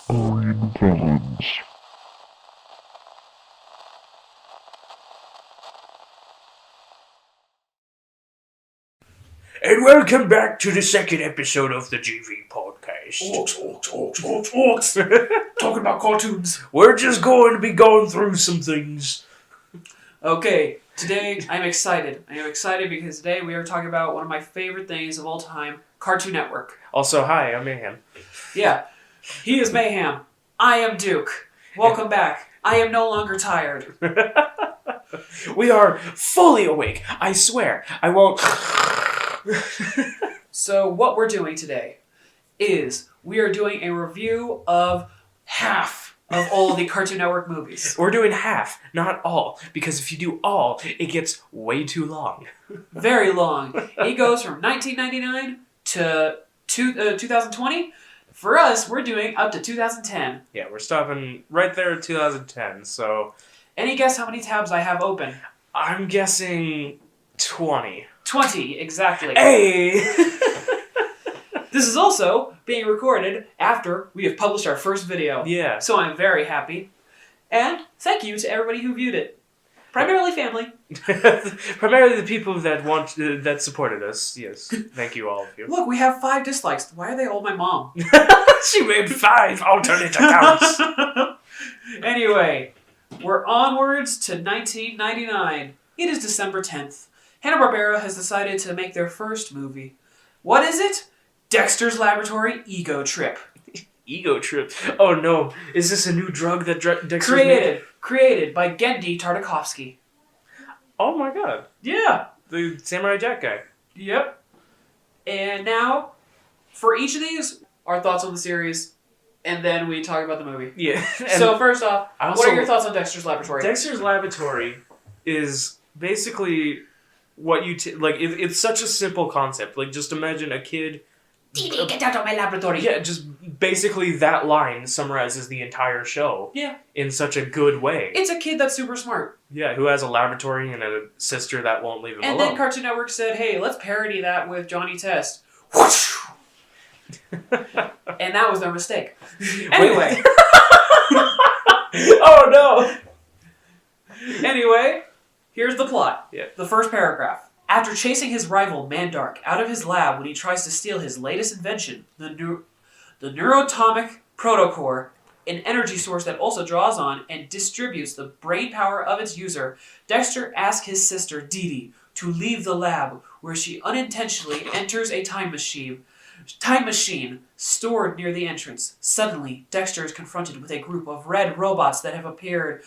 villains. And welcome back to the second episode of the GV podcast. Orcs. Talking about cartoons. We're just going to be going through some things. Okay, today I'm excited. I am excited because today we are talking about one of my favorite things of all time, Cartoon Network. Also, hi, I'm Mayhem. Yeah, he is Mayhem. I am Duke. Welcome back. I am no longer tired. We are fully awake. I swear. I won't... So what we're doing today is we are doing a review of half of all the Cartoon Network movies. We're doing half, not all. Because if you do all, it gets way too long. Very long. It goes from 1999 to 2020. For us, we're doing up to 2010. Yeah, we're stopping right there at 2010, so... Any guess how many tabs I have open? I'm guessing 20. 20, exactly. Hey! This is also being recorded after we have published our first video. Yeah. So I'm very happy. And thank you to everybody who viewed it. Primarily family. Primarily the people that supported us. Yes. Thank you, all of you. Look, we have 5 dislikes. Why are they all my mom? She made 5 alternate accounts. Anyway, we're onwards to 1999. It is December 10th. Hanna-Barbera has decided to make their first movie. What is it? Dexter's Laboratory Ego Trip. Ego trip. Oh no. Is this a new drug that Dexter made? Created by Genndy Tartakovsky. Oh my god. Yeah. The Samurai Jack guy. Yep. And now, for each of these, our thoughts on the series, and then we talk about the movie. Yeah. So first off, what what are your thoughts on Dexter's Laboratory? Dexter's Laboratory is basically what you... it's such a simple concept. Like, just imagine a kid... Didi, get out of my laboratory! Yeah, just basically that line summarizes the entire show. Yeah. In such a good way. It's a kid that's super smart. Yeah, who has a laboratory and a sister that won't leave him And alone. then Cartoon Network said, hey, let's parody that with Johnny Test. And that was their mistake. Anyway. Oh no! Anyway, here's the plot. Yeah. The first paragraph. After chasing his rival, Mandark, out of his lab when he tries to steal his latest invention, the neuroatomic protocore, an energy source that also draws on and distributes the brain power of its user, Dexter asks his sister, Didi, to leave the lab, where she unintentionally enters a time machine stored near the entrance. Suddenly, Dexter is confronted with a group of red robots that have appeared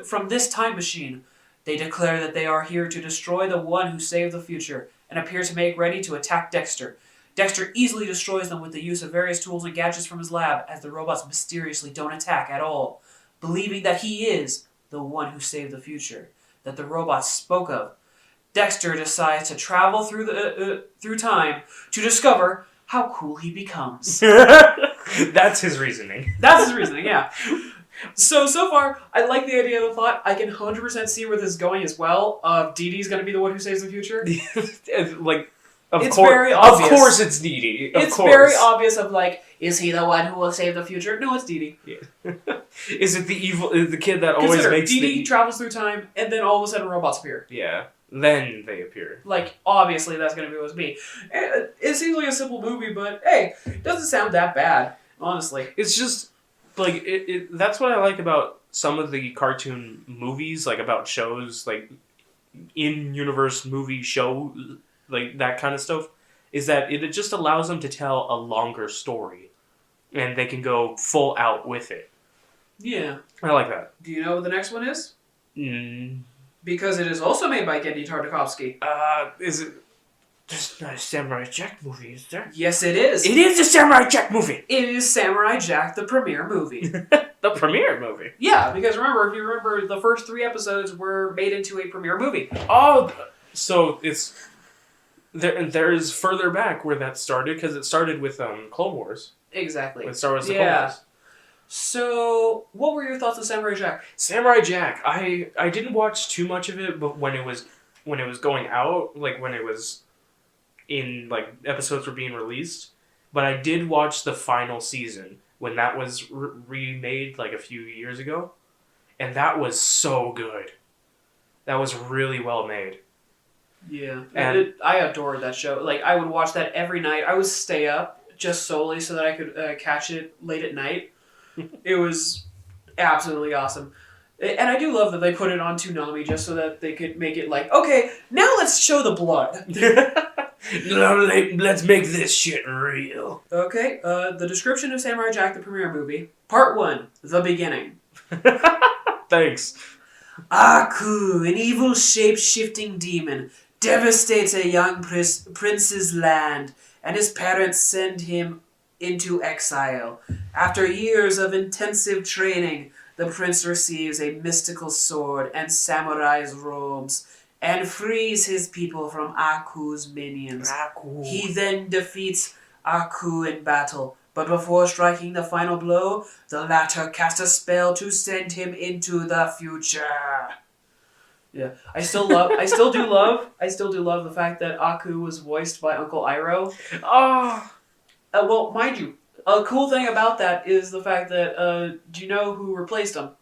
from this time machine. They declare that they are here to destroy the one who saved the future, and appear to make ready to attack Dexter. Dexter easily destroys them with the use of various tools and gadgets from his lab, as the robots mysteriously don't attack at all, believing that he is the one who saved the future that the robots spoke of. Dexter decides to travel through time to discover how cool he becomes. That's his reasoning. That's his reasoning, yeah. So far, I like the idea of the plot. I can 100% see where this is going as well. Didi's going to be the one who saves the future. Of course it's Didi. It's very obvious of is he the one who will save the future? No, it's Didi. Yeah. Is it the kid that always makes Didi travels through time, and then all of a sudden robots appear. Yeah. Then they appear. Obviously that's going to be what's me. It seems like a simple movie, but hey, it doesn't sound that bad, honestly. It's just... that's what I like about some of the cartoon movies, about shows, in-universe movie show, that kind of stuff, is that it just allows them to tell a longer story, and they can go full out with it. Yeah. I like that. Do you know what the next one is? Because it is also made by Genndy Tartakovsky. Is it... There's not a Samurai Jack movie, is there? Yes, it is. It is a Samurai Jack movie! It is Samurai Jack, the premiere movie. The premiere movie? Yeah, because if you remember, the first 3 episodes were made into a premiere movie. Oh, so it's... There's further back where that started, because it started with Clone Wars. Exactly. With Star Wars The Clone Wars. So, what were your thoughts on Samurai Jack? Samurai Jack, I didn't watch too much of it, but when it was going out, when it was in episodes were being released, but I did watch the final season when that was remade like a few years ago, and that was so good. That was really well made. Yeah, and I adored that show. Like, I would watch that every night. I would stay up just solely so that I could catch it late at night. It was absolutely awesome. And I do love that they put it on Toonami just so that they could make it like, okay, now let's show the blood. Let's make this shit real. Okay, the description of Samurai Jack, the premiere movie. Part 1, the beginning. Thanks. Aku, an evil shape-shifting demon, devastates a young prince's land, and his parents send him into exile. After years of intensive training, the prince receives a mystical sword and samurai's robes, and frees his people from Aku's minions. Aku. He then defeats Aku in battle, but before striking the final blow, the latter casts a spell to send him into the future. Yeah, I still do love the fact that Aku was voiced by Uncle Iroh. Oh. Well, mind you, a cool thing about that is the fact that, do you know who replaced him?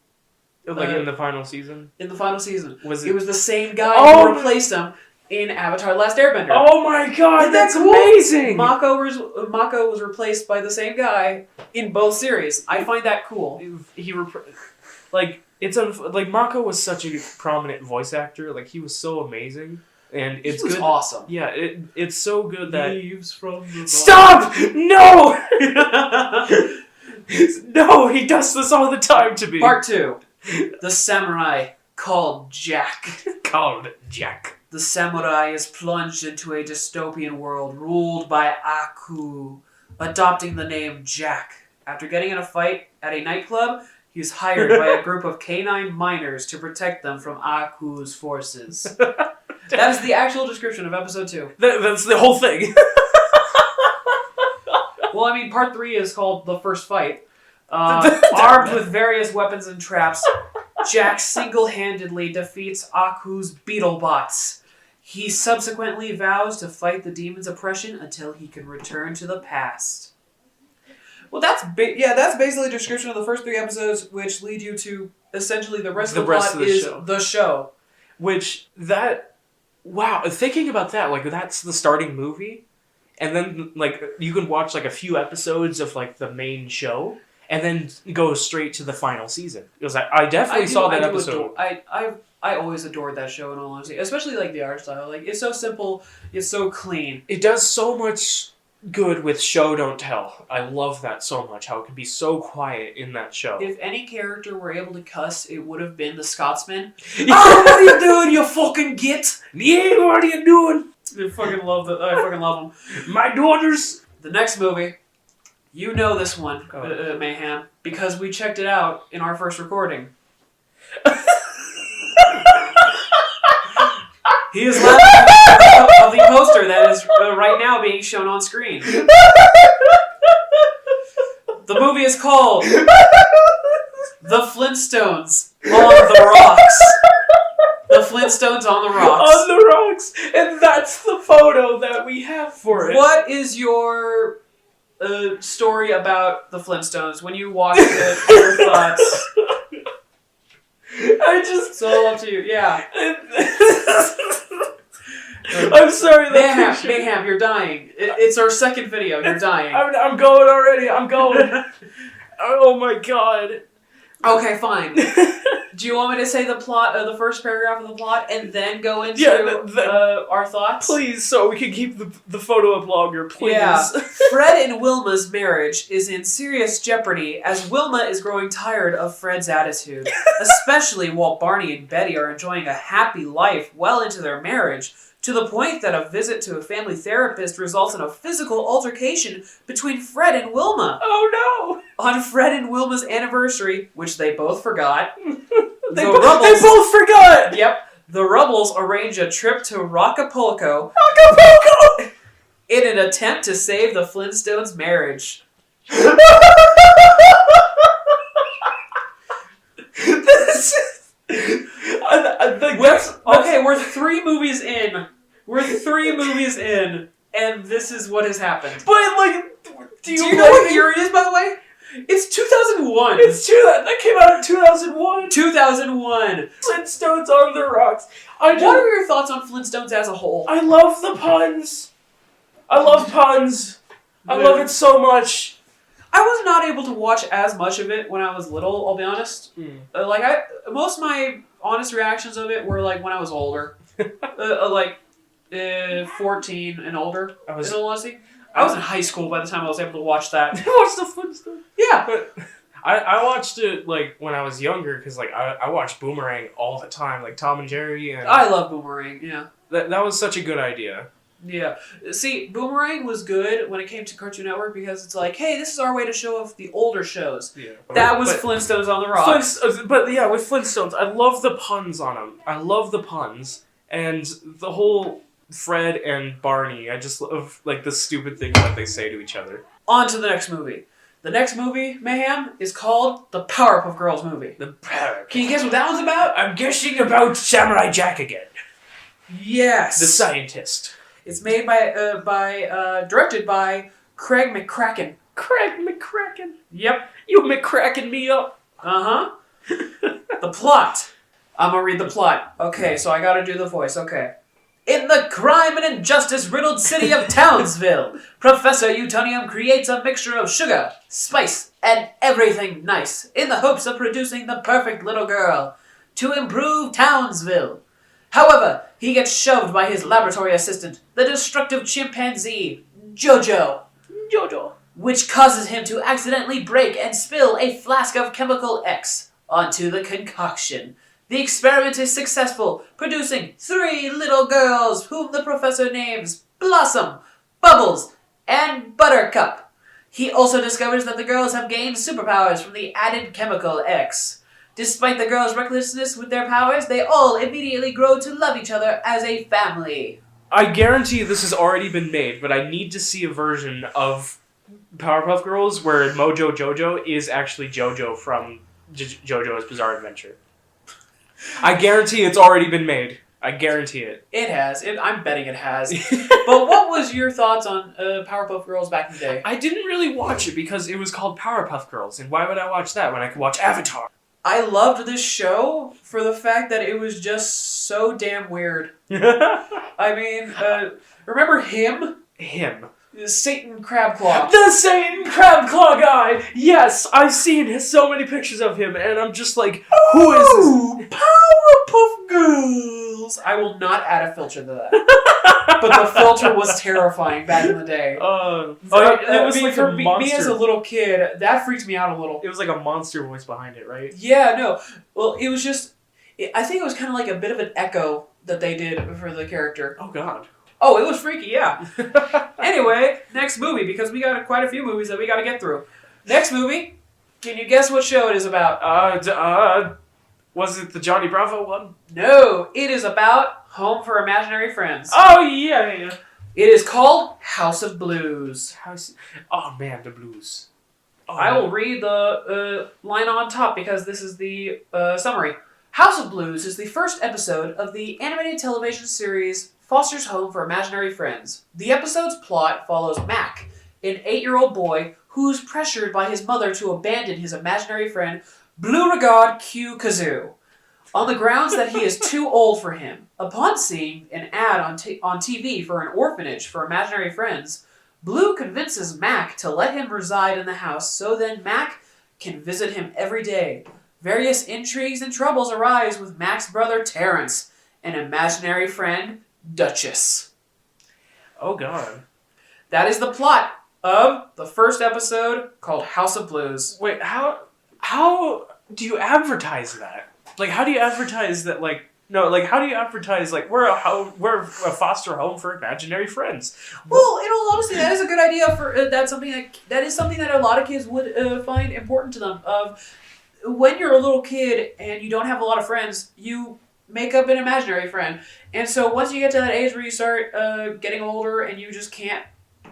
Like in the final season? In the final season. It was the same guy who replaced him in Avatar: Last Airbender. Oh my god, Isn't that's that cool? amazing! Mako was replaced by the same guy in both series. I find that cool. Mako was such a prominent voice actor. Like, he was so amazing. And it's good. Awesome. Yeah, it's so good that... Leaves from the Stop! No! No, he does this all the time to me. Part 2. The samurai called Jack. The samurai is plunged into a dystopian world ruled by Aku, adopting the name Jack. After getting in a fight at a nightclub, he is hired by a group of canine miners to protect them from Aku's forces. That is the actual description of episode 2. That's the whole thing. Well, I mean, part 3 is called The First Fight. Armed with various weapons and traps, Jack single-handedly defeats Aku's Beetlebots. He subsequently vows to fight the demon's oppression until he can return to the past. Well, that's basically a description of the first 3 episodes, which lead you to essentially the rest of the plot is the show. Wow, thinking about that, like, that's the starting movie, and then, like, you can watch, like, a few episodes of, like, the main show, and then go straight to the final season. Because I definitely saw that episode. I always adored that show, in all honesty. Especially, like, the art style. Like, it's so simple, it's so clean. It does so much good with show don't tell. I love that so much, how it can be so quiet in that show. If any character were able to cuss, it would have been the Scotsman. Oh, what are you doing, you fucking git? Yeah, what are you doing? I fucking love them. My daughters. The next movie, you know this one, Mayhem, because we checked it out in our first recording. He is laughing of the poster that is right now being shown on screen. The movie is called The Flintstones on the Rocks. The Flintstones on the Rocks. On the Rocks! And that's the photo that we have for it. What is your story about the Flintstones? When you watched it, your thoughts? It's all up to you. Yeah. I'm sorry. Mayhem, you're dying. It's our second video. You're dying. I'm going already. I'm going. Oh my god. Okay, fine. Do you want me to say the plot, the first paragraph of the plot, and then go into our thoughts? Please, so we can keep the photo up longer, please. Yeah. Fred and Wilma's marriage is in serious jeopardy as Wilma is growing tired of Fred's attitude, especially while Barney and Betty are enjoying a happy life well into their marriage, to the point that a visit to a family therapist results in a physical altercation between Fred and Wilma. Oh no! On Fred and Wilma's anniversary, which they both forgot. They both forgot! Yep. The Rubbles arrange a trip to Acapulco in an attempt to save the Flintstones' marriage. We're 3 movies in. And this is what has happened. But, like, do you know what year it is, by the way? It's 2001. That came out in 2001. 2001. Flintstones on the rocks. What are your thoughts on Flintstones as a whole? I love the puns. I love puns. I love it so much. I was not able to watch as much of it when I was little, I'll be honest. Most of my honest reactions of it were like when I was older. 14 and older, in all honesty. I was in high school by the time I was able to watch that. I watched the Flintstones. Yeah. But I watched it like when I was younger because like I watched Boomerang all the time, like Tom and Jerry. And I love Boomerang, yeah. That was such a good idea. Yeah. See, Boomerang was good when it came to Cartoon Network because it's like, hey, this is our way to show off the older shows. Yeah. That was Flintstones on the rocks. But yeah, with Flintstones, I love the puns on them. I love the puns. And the whole Fred and Barney, I just love like the stupid things that they say to each other. On to the next movie. The next movie, Mayhem, is called the Powerpuff Girls movie. Can you guess what that one's about? I'm guessing about Samurai Jack again. Yes. The scientist. It's made directed by Craig McCracken. Craig McCracken. Yep. You McCracken me up. Uh-huh. The plot. I'm gonna read the plot. Okay, so I gotta do the voice. Okay. In the crime and injustice-riddled city of Townsville, Professor Utonium creates a mixture of sugar, spice, and everything nice in the hopes of producing the perfect little girl to improve Townsville. However, he gets shoved by his laboratory assistant, the destructive chimpanzee, Jojo, which causes him to accidentally break and spill a flask of chemical X onto the concoction. The experiment is successful, producing 3 little girls whom the professor names Blossom, Bubbles, and Buttercup. He also discovers that the girls have gained superpowers from the added chemical X. Despite the girls' recklessness with their powers, they all immediately grow to love each other as a family. I guarantee this has already been made, but I need to see a version of Powerpuff Girls where Mojo Jojo is actually Jojo from JoJo's Bizarre Adventure. I guarantee it's already been made. I guarantee it. It has. I'm betting it has. But what was your thoughts on Powerpuff Girls back in the day? I didn't really watch it because it was called Powerpuff Girls, and why would I watch that when I could watch Avatar? I loved this show for the fact that it was just so damn weird. I mean, remember him? Him. Satan Crabclaw. The Satan Crabclaw guy! Yes, I've seen so many pictures of him, and I'm just like, who is this? Powerpuff Girls! I will not add a filter to that. But the filter was terrifying back in the day. It was like for a me monster. as a little kid, that freaked me out a little. It was like a monster voice behind it, right? Yeah, no. Well, it was just... I think it was kind of like a bit of an echo that they did for the character. Oh, God. Oh, it was freaky, yeah. Anyway, next movie, because we got quite a few movies that we got to get through. Next movie, can you guess what show it is about? Was it the Johnny Bravo one? No, it is about Home for Imaginary Friends. Oh, yeah. It is called House of Blues. Oh, man, the blues. Oh, I will read the line on top because this is the summary. House of Blues is the first episode of the animated television series Foster's Home for Imaginary Friends. The episode's plot follows Mac, an 8-year-old boy who's pressured by his mother to abandon his imaginary friend, Blue Regard Q Kazoo, on the grounds that he is too old for him. Upon seeing an ad on TV for an orphanage for imaginary friends, Blue convinces Mac to let him reside in the house so then Mac can visit him every day. Various intrigues and troubles arise with Mac's brother Terrence, an imaginary friend, Duchess. Oh, God. That is the plot of the first episode called House of Blues. Wait, how do you advertise that? Like, how do you advertise that, like, no, like, how do you advertise, like, we're a foster home for imaginary friends? Well, in all honesty, that is a good idea for, that is something that a lot of kids would find important to them. When you're a little kid and you don't have a lot of friends, you make up an imaginary friend. And so once you get to that age where you start getting older and you just can't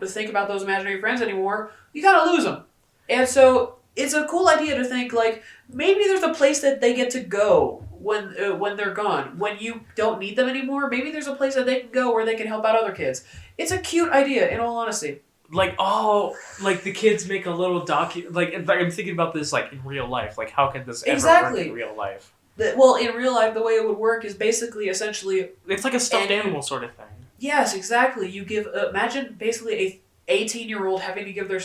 think about those imaginary friends anymore, you gotta lose them. And so it's a cool idea to think, like, maybe there's a place that they get to go when they're gone. When you don't need them anymore, maybe there's a place that they can go where they can help out other kids. It's a cute idea, in all honesty. like like the kids make a little like I'm thinking about this like in real life. Like how can this ever work in real life? Well, in real life, the way it would work is basically essentially it's like a stuffed animal sort of thing. Yes, exactly. You give imagine basically a 18-year-old having to give their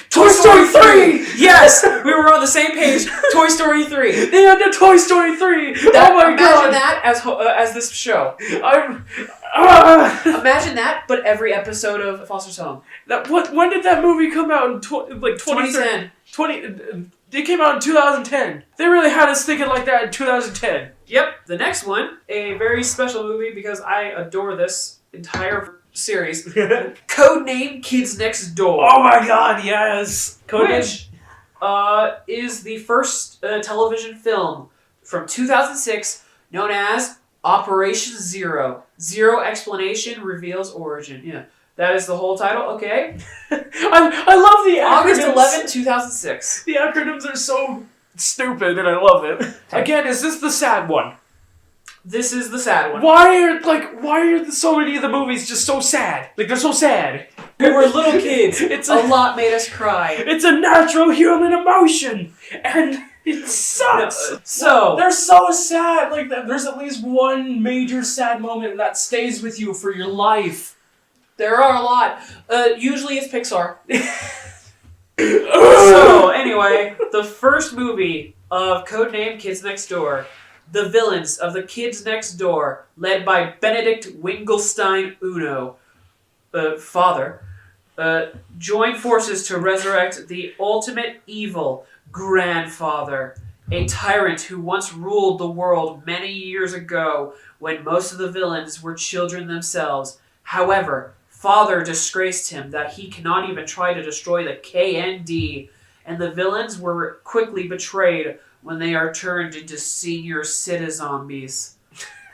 Toy Story 3! Yes! We were on the same page. Toy Story 3. They had the Toy Story 3! Oh my god! Imagine that as this show. Imagine that, but every episode of Foster's Home. When did that movie come out? In 2010. It came out in 2010. They really had us thinking like that in 2010. Yep. The next one, a very special movie because I adore this entire series. Codename Kids Next Door. Oh my god, yes! Which is the first television film from 2006 known as Operation Zero. Zero explanation reveals origin. Yeah. That is the whole title, okay? I love the acronyms. August 11, 2006. The acronyms are so stupid and I love it. Again, is this the sad one? This is the sad one. Why are so many of the movies just so sad? Like, they're so sad. We were little kids. A lot made us cry. It's a natural human emotion. And it sucks. So they're so sad. Like, there's at least one major sad moment that stays with you for your life. There are a lot. Usually it's Pixar. So, anyway, the first movie of Codename Kids Next Door. The villains of the Kids Next Door, led by Benedict Wingelstein Uno, father, join forces to resurrect the ultimate evil, Grandfather, a tyrant who once ruled the world many years ago when most of the villains were children themselves. However, Father disgraced him that he cannot even try to destroy the KND, and the villains were quickly betrayed when they are turned into senior citizombies.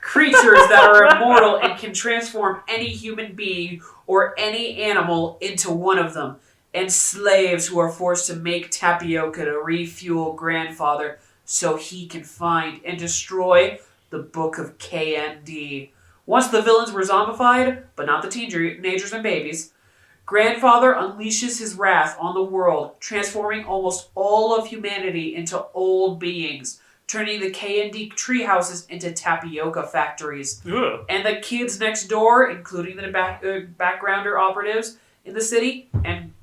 Creatures that are immortal and can transform any human being or any animal into one of them, and slaves who are forced to make tapioca to refuel Grandfather so he can find and destroy the Book of KND. Once the villains were zombified, but not the teenagers and babies, Grandfather unleashes his wrath on the world, transforming almost all of humanity into old beings, turning the KND treehouses into tapioca factories. Ugh. And the kids next door, including the backgrounder operatives in the city, and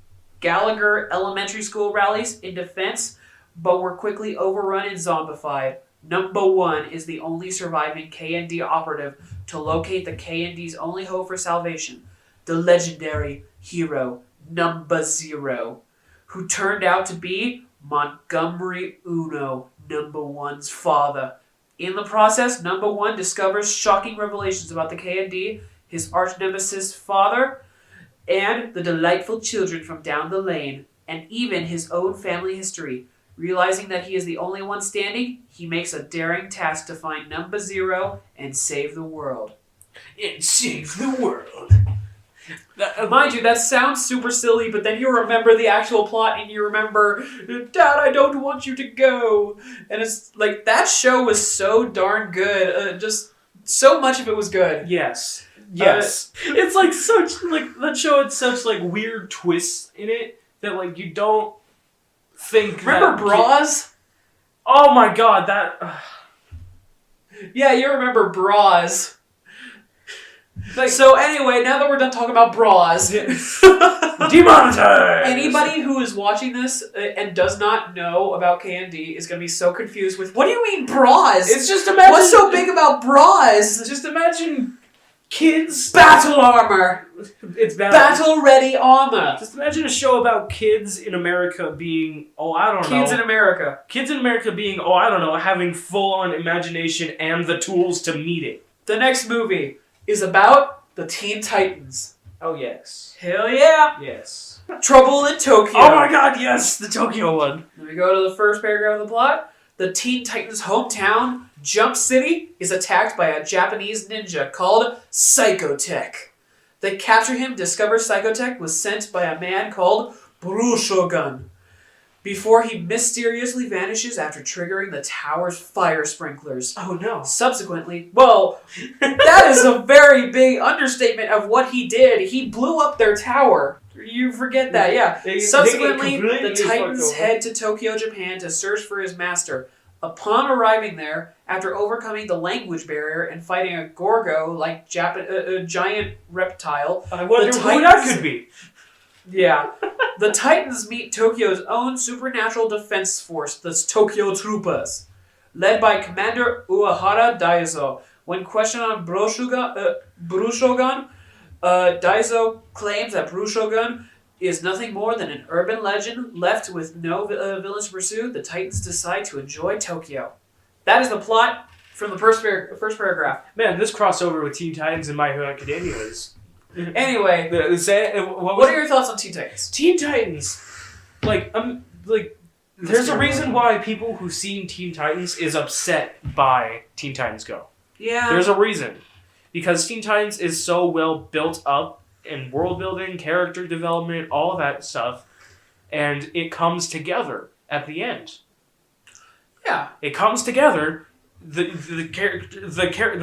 Gallagher Elementary School rallies in defense, but were quickly overrun and zombified. Number 1 is the only surviving KND operative to locate the KND's only hope for salvation, the legendary hero Number 0, who turned out to be Montgomery Uno, Number 1's father. In the process, Number 1 discovers shocking revelations about the KND, his arch-nemesis father, and the delightful children from down the lane, and even his own family history. Realizing that he is the only one standing, he makes a daring task to find Number 0 and save the world. And save the world. Mind you, that sounds super silly, but then you remember the actual plot and you remember, Dad, I don't want you to go. And it's like, that show was so darn good. Just so much of it was good. Yes. Yes. It's like that show had such like weird twists in it that like you don't think Remember Bras? Oh my god, that... Yeah, you remember Bras. Like, so anyway, now that we're done talking about bras, demonetized! Anybody who is watching this and does not know about KND is going to be so confused with, what do you mean bras? It's just imagine... What's so big about bras? Just imagine kids... Battle armor! It's battle-ready armor! Just imagine a show about kids in America being, Kids in America. Kids in America being, having full-on imagination and the tools to meet it. The next movie is about the Teen Titans. Oh, yes. Hell yeah! Yes. Trouble in Tokyo. Oh my god, yes! The Tokyo one. Then we go to the first paragraph of the plot. The Teen Titans' hometown, Jump City, is attacked by a Japanese ninja called Psychotech. They capture him, discover Psychotech was sent by a man called Blue Shogun, before he mysteriously vanishes after triggering the tower's fire sprinklers. Oh no. Subsequently, that is a very big understatement of what he did. He blew up their tower. You forget that, yeah. They Subsequently, completely the Titans fucked over. head to Tokyo, Japan to search for his master. Upon arriving there, after overcoming the language barrier and fighting a Gorgo-like giant reptile, I wonder the who that Titans- could be. yeah, the Titans meet Tokyo's own supernatural defense force, the Tokyo Troopers, led by Commander Uehara Daizo. When questioned on Brushogun, Daizo claims that Brushogun is nothing more than an urban legend left with no villains to pursue. The Titans decide to enjoy Tokyo. That is the plot from the first paragraph. Man, this crossover with Teen Titans and My Hero Academia is... Anyway, what are your thoughts on Teen Titans? Teen Titans? There's a reason why people who've seen Teen Titans is upset by Teen Titans Go. Yeah. There's a reason. Because Teen Titans is so well built up in world building, character development, all of that stuff, and it comes together at the end. Yeah. It comes together. The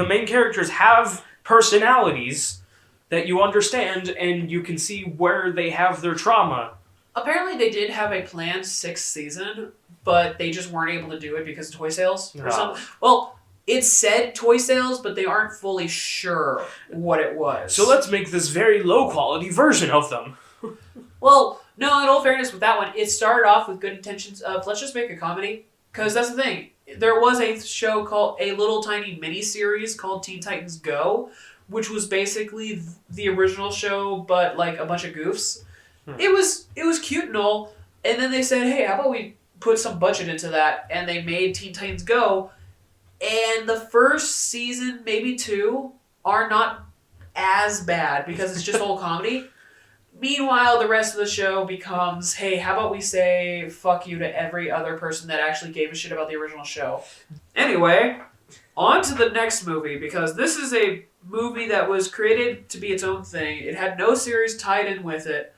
main characters have personalities that you understand, and you can see where they have their trauma. Apparently they did have a planned 6th season, but they just weren't able to do it because of toy sales or something. Well, it said toy sales, but they aren't fully sure what it was. So let's make this very low quality version of them. Well, no, in all fairness with that one, it started off with good intentions of, let's just make a comedy. Because that's the thing. There was a show called, a little tiny mini-series called Teen Titans Go, which was basically the original show, but like a bunch of goofs. It was cute and all, and then they said, hey, how about we put some budget into that, and they made Teen Titans Go, and the first season, maybe 2, are not as bad, because it's just all comedy. Meanwhile, the rest of the show becomes, hey, how about we say fuck you to every other person that actually gave a shit about the original show. Anyway, on to the next movie, because this is a movie that was created to be its own thing. It had no series tied in with it,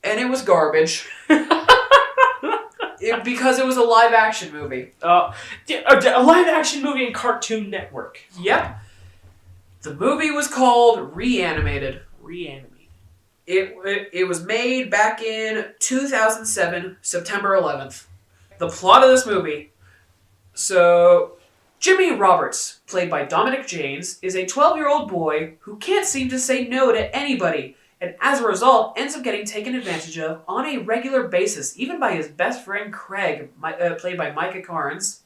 and it was garbage. Because it was a live-action movie. A live-action movie in Cartoon Network. Yep. The movie was called Reanimated. It was made back in 2007, September 11th. The plot of this movie. So, Jimmy Roberts, played by Dominic James, is a 12-year-old boy who can't seem to say no to anybody, and as a result, ends up getting taken advantage of on a regular basis, even by his best friend Craig, played by Micah Carnes.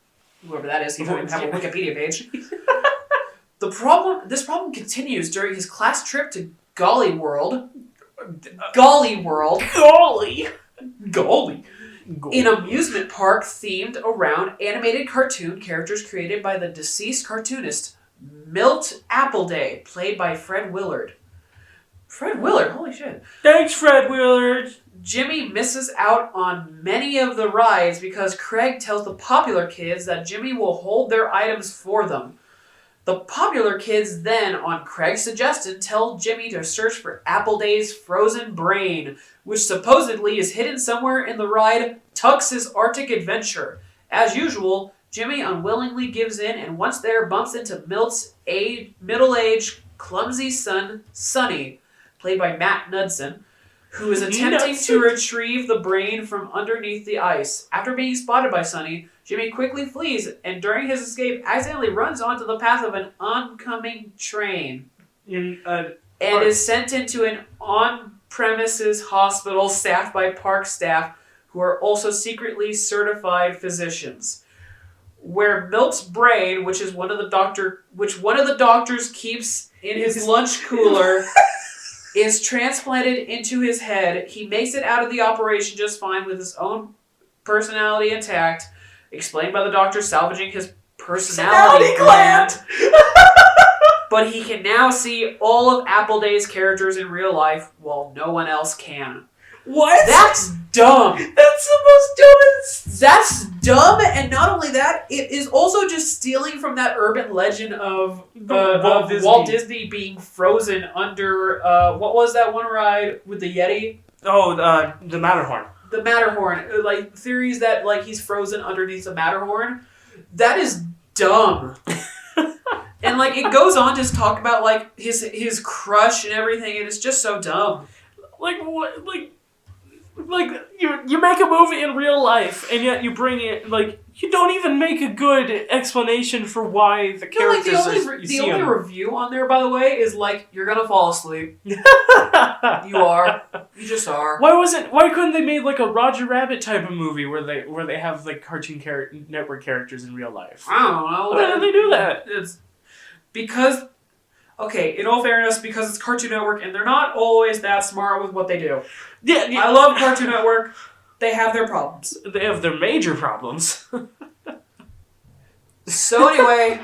Whoever that is, he doesn't even have a Wikipedia page. This problem continues during his class trip to Golly World, an amusement park themed around animated cartoon characters created by the deceased cartoonist Milt Appleday, played by Fred Willard. Fred Willard, holy shit. Thanks, Fred Willard. Jimmy misses out on many of the rides because Craig tells the popular kids that Jimmy will hold their items for them. The popular kids then, on Craig's suggestion, tell Jimmy to search for Appleday's frozen brain, which supposedly is hidden somewhere in the ride Tux's Arctic Adventure. As usual, Jimmy unwillingly gives in, and once there, bumps into Milt's middle-aged, clumsy son, Sonny, played by Matt Knudsen, who is attempting to retrieve the brain from underneath the ice. After being spotted by Sonny, Jimmy quickly flees, and during his escape, accidentally runs onto the path of an oncoming train. And is sent into an on-premises hospital staffed by park staff who are also secretly certified physicians. Where Milt's brain, which one of the doctors keeps in his lunch cooler, is transplanted into his head. He makes it out of the operation just fine with his own personality intact, explained by the doctor salvaging his personality gland. But he can now see all of Appleday's characters in real life while no one else can. What? That's dumb. That's the most dumbest. That's dumb, and not only that, it is also just stealing from that urban legend of Walt Disney being frozen under, what was that one ride with the Yeti? Oh, the Matterhorn. The Matterhorn. Like, theories that, like, he's frozen underneath the Matterhorn. That is dumb. And, like, it goes on to talk about, like, his crush and everything, and it's just so dumb. Like what? Like you make a movie in real life, and yet you bring it like you don't even make a good explanation for why the characters the only review on there, by the way, is like you're gonna fall asleep. You just are. Why couldn't they make like a Roger Rabbit type of movie where they have like Cartoon Network characters in real life? I don't know. Why did they do that? It's because. Okay, in all fairness, because it's Cartoon Network, and they're not always that smart with what they do. Yeah. I love Cartoon Network. They have their problems. They have their major problems. So anyway,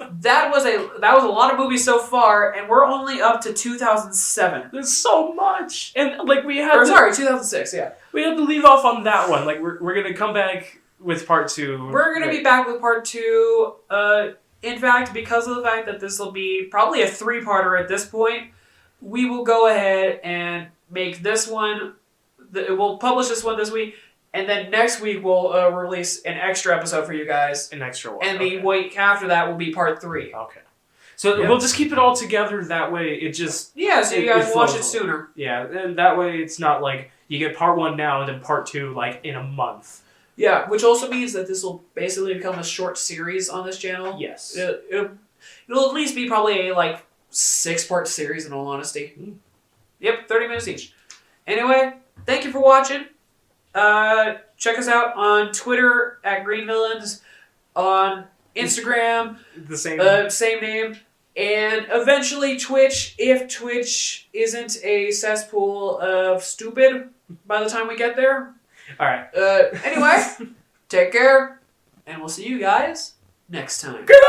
that was a lot of movies so far, and we're only up to 2007. There's so much, and like 2006. Yeah, we had to leave off on that one. Like we're gonna come back with part 2. We're gonna be back with part 2. In fact, because of the fact that this will be probably a 3-parter at this point, we will go ahead and make this one. We'll publish this one this week, and then next week we'll release an extra episode for you guys. An extra one. And the week after that will be part 3. Okay. So we'll just keep it all together. That way, it just so you guys watch it sooner. Yeah, and that way it's not like you get part 1 now and then part 2 like in a month. Yeah, which also means that this will basically become a short series on this channel. Yes. It'll at least be probably a 6-part series in all honesty. Yep, 30 minutes each. Anyway, thank you for watching. Check us out on Twitter at Green Villains, on Instagram, the same same name, and eventually Twitch, if Twitch isn't a cesspool of stupid by the time we get there. All right. Anyway, take care, and we'll see you guys next time. Good